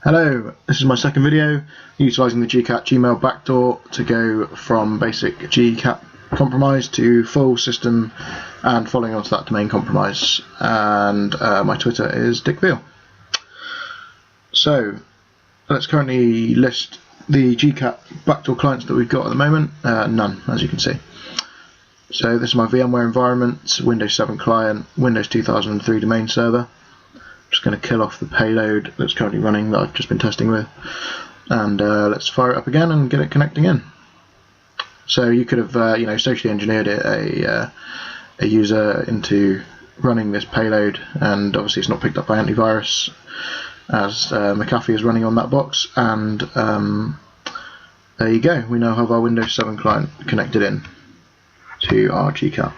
Hello, this is my second video utilising the gcat Gmail backdoor to go from basic gcat compromise to full system and following on to that domain compromise. And my Twitter is dickveil. So let's currently list the gcat backdoor clients that we've got at the moment. None, as you can see. So this is my VMware environment, Windows 7 client, Windows 2003 domain server. Just going to kill off the payload that's currently running that I've just been testing with, and let's fire it up again and get it connecting in. So you could have socially engineered it, a user into running this payload, and obviously it's not picked up by antivirus as McAfee is running on that box, and there you go, we now have our Windows 7 client connected in to our gcat.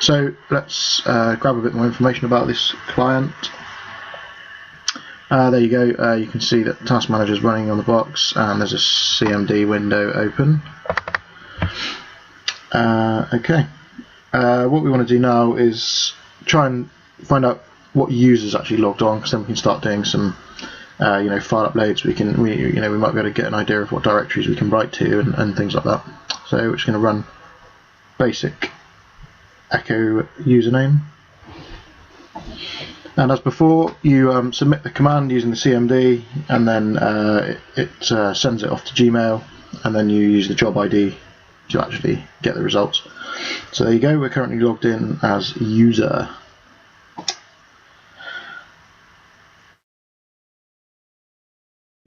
So let's grab a bit more information about this client. There you go, you can see that Task Manager is running on the box and there's a CMD window open. Okay, what we want to do now is try and find out what users actually logged on, because then we can start doing some file uploads. We might be able to get an idea of what directories we can write to and things like that. So we're just going to run basic echo username. And as before, you submit the command using the CMD, and then it sends it off to Gmail, and then you use the job ID to actually get the results. So there you go, we're currently logged in as user.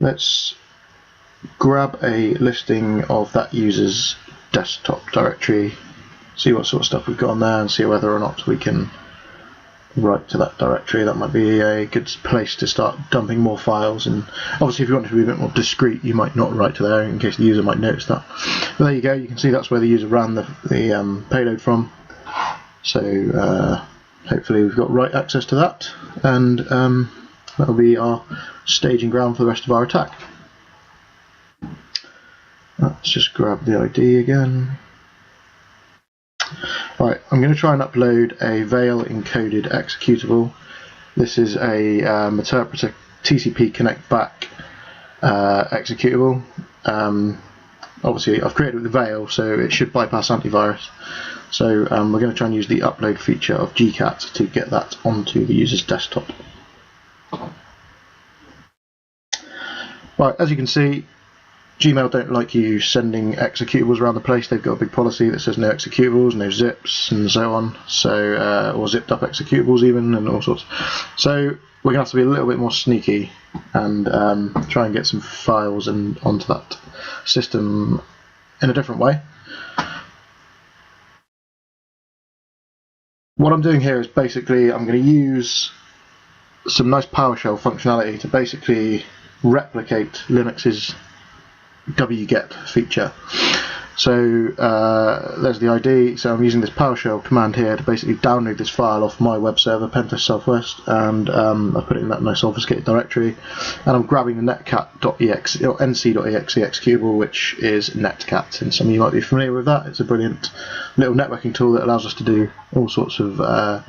Let's grab a listing of that user's desktop directory, see what sort of stuff we've got on there, and see whether or not we can write to that directory. That might be a good place to start dumping more files, and obviously if you want to be a bit more discreet you might not write to there in case the user might notice that. But there you go, you can see that's where the user ran the payload from. So hopefully we've got right access to that, and that'll be our staging ground for the rest of our attack. Let's just grab the ID again. Right, I'm going to try and upload a veil encoded executable. This is a meterpreter TCP connect back executable. Obviously I've created it with the veil, so it should bypass antivirus. So we're going to try and use the upload feature of gcat to get that onto the user's desktop. Right, as you can see, Gmail don't like you sending executables around the place. They've got a big policy that says no executables, no zips, and so on. So, or zipped up executables even, and all sorts. So we're going to have to be a little bit more sneaky and try and get some files onto that system in a different way. What I'm doing here is basically I'm going to use some nice PowerShell functionality to basically replicate Linux's wget feature. So there's the ID. So I'm using this PowerShell command here to basically download this file off my web server, Pentest Southwest, and I put it in that nice obfuscated directory, and I'm grabbing the netcat.exe or nc.exe executable, which is netcat, and some of you might be familiar with that. It's a brilliant little networking tool that allows us to do all sorts of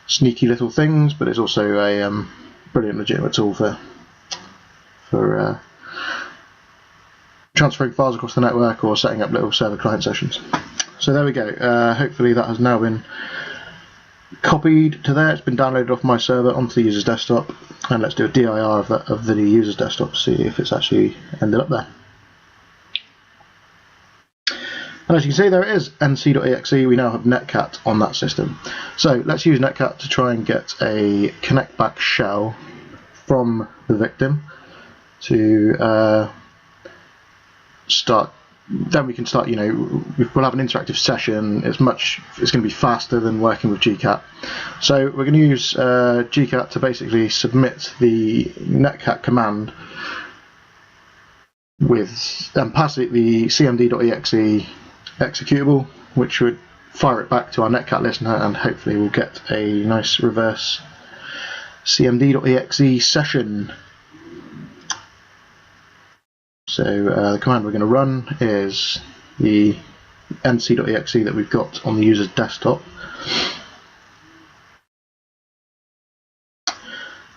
sneaky little things, but it's also a brilliant legitimate tool for transferring files across the network or setting up little server client sessions. So there we go. Hopefully that has now been copied to there. It's been downloaded off my server onto the user's desktop, and let's do a dir of the user's desktop to see if it's actually ended up there. And as you can see, there it is, nc.exe. We now have netcat on that system. So let's use netcat to try and get a connect back shell from the victim to start. Then we can start, we'll have an interactive session. It's going to be faster than working with gcat. So we're going to use gcat to basically submit the netcat command with, and pass it the cmd.exe executable, which would fire it back to our netcat listener, and hopefully we'll get a nice reverse cmd.exe session. So the command we're going to run is the nc.exe that we've got on the user's desktop.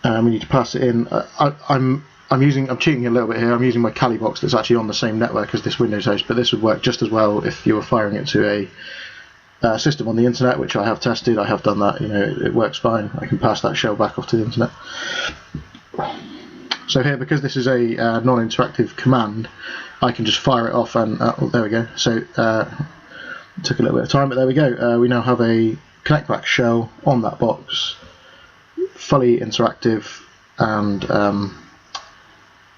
We need to pass it in. I'm I'm cheating a little bit here. I'm using my Kali box that's actually on the same network as this Windows host, but this would work just as well if you were firing it to a system on the internet, which I have tested. I have done that. It works fine. I can pass that shell back off to the internet. So here, because this is a non-interactive command, I can just fire it off, and there we go. So it took a little bit of time, but there we go. We now have a connect back shell on that box, fully interactive, and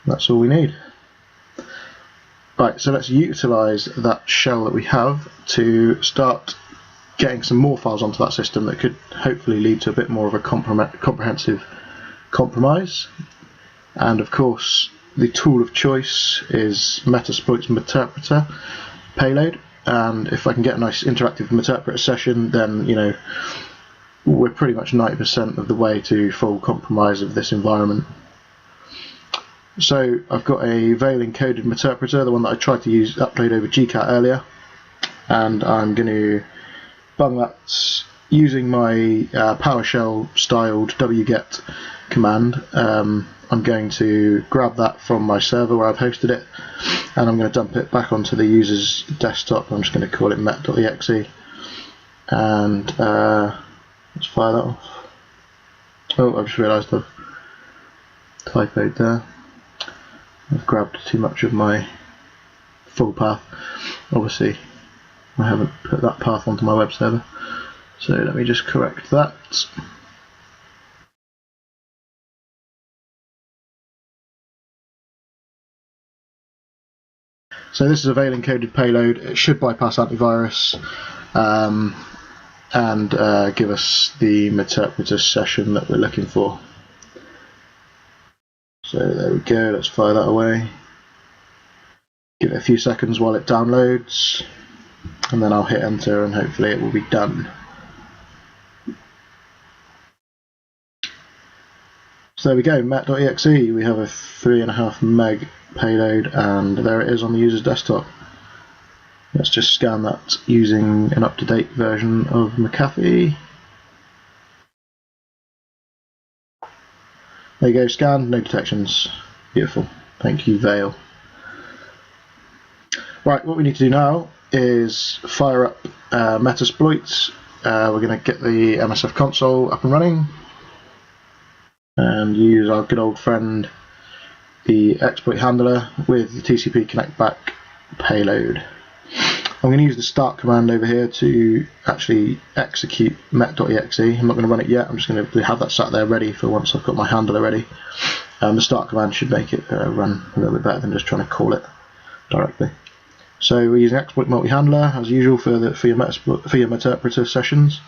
that's all we need. Right, so let's utilize that shell that we have to start getting some more files onto that system that could hopefully lead to a bit more of a comprehensive compromise. And of course, the tool of choice is Metasploit's meterpreter payload, and if I can get a nice interactive meterpreter session, then we're pretty much 90% of the way to full compromise of this environment. So I've got a veil encoded meterpreter, the one that I tried to upload over gcat earlier, and I'm going to bung that using my PowerShell styled wget command. I'm going to grab that from my server where I've hosted it, and I'm going to dump it back onto the user's desktop. I'm just going to call it met.exe, and let's fire that off. Oh, I've just realised I've typoed there. I've grabbed too much of my full path. Obviously, I haven't put that path onto my web server, so let me just correct that. So this is a veil encoded payload. It should bypass antivirus and give us the meterpreter session that we're looking for. So there we go, let's fire that away. Give it a few seconds while it downloads, and then I'll hit enter and hopefully it will be done. So there we go, met.exe. We have a 3.5 meg payload, and there it is on the user's desktop. Let's just scan that using an up-to-date version of McAfee. There you go, scanned, no detections. Beautiful. Thank you, Veil. Right, what we need to do now is fire up Metasploit. We're going to get the MSF console up and running and use our good old friend the exploit handler with the TCP connect back payload. I'm going to use the start command over here to actually execute met.exe. I'm not going to run it yet, I'm just going to have that sat there ready for once I've got my handler ready. The start command should make it run a little bit better than just trying to call it directly. So we're using exploit multi-handler as usual for your meterpreter sessions,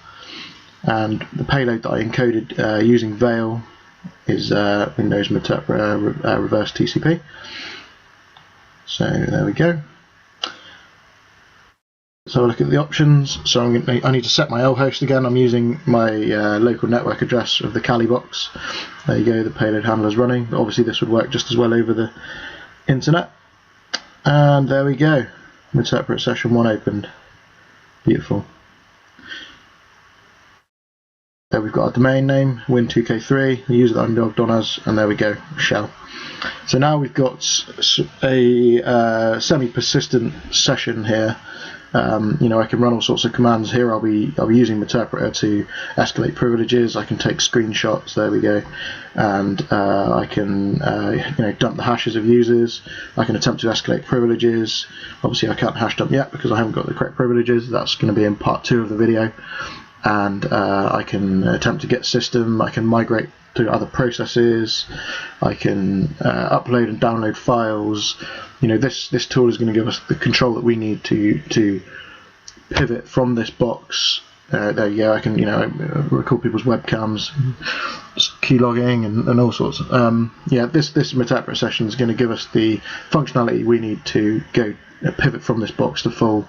and the payload that I encoded using Veil is Windows meterpreter reverse TCP. So there we go. So I'll look at the options. So I need to set my L host again. I'm using my local network address of the Kali box. There you go, the payload handler is running. But obviously this would work just as well over the internet. And there we go, meterpreter session 1 opened. Beautiful. There we've got our domain name, win2k3, the user that I'm logged on as, and there we go, shell. So now we've got a semi-persistent session here. I can run all sorts of commands here. I'll be using meterpreter to escalate privileges. I can take screenshots. There we go, and I can dump the hashes of users. I can attempt to escalate privileges. Obviously, I can't hash dump yet because I haven't got the correct privileges. That's going to be in part 2 of the video. And I can attempt to get system. I can migrate to other processes. I can upload and download files. This tool is going to give us the control that we need to pivot from this box. There you go. I can record people's webcams, keylogging, and all sorts. This meterpreter session is going to give us the functionality we need to go pivot from this box to full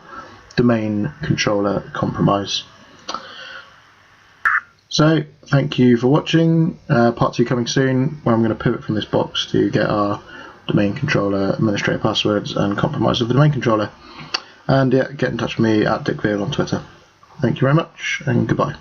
domain controller compromise. So thank you for watching. Part 2 coming soon, where I'm going to pivot from this box to get our domain controller administrator passwords and compromise of the domain controller. And get in touch with me at DickVeil on Twitter. Thank you very much, and goodbye.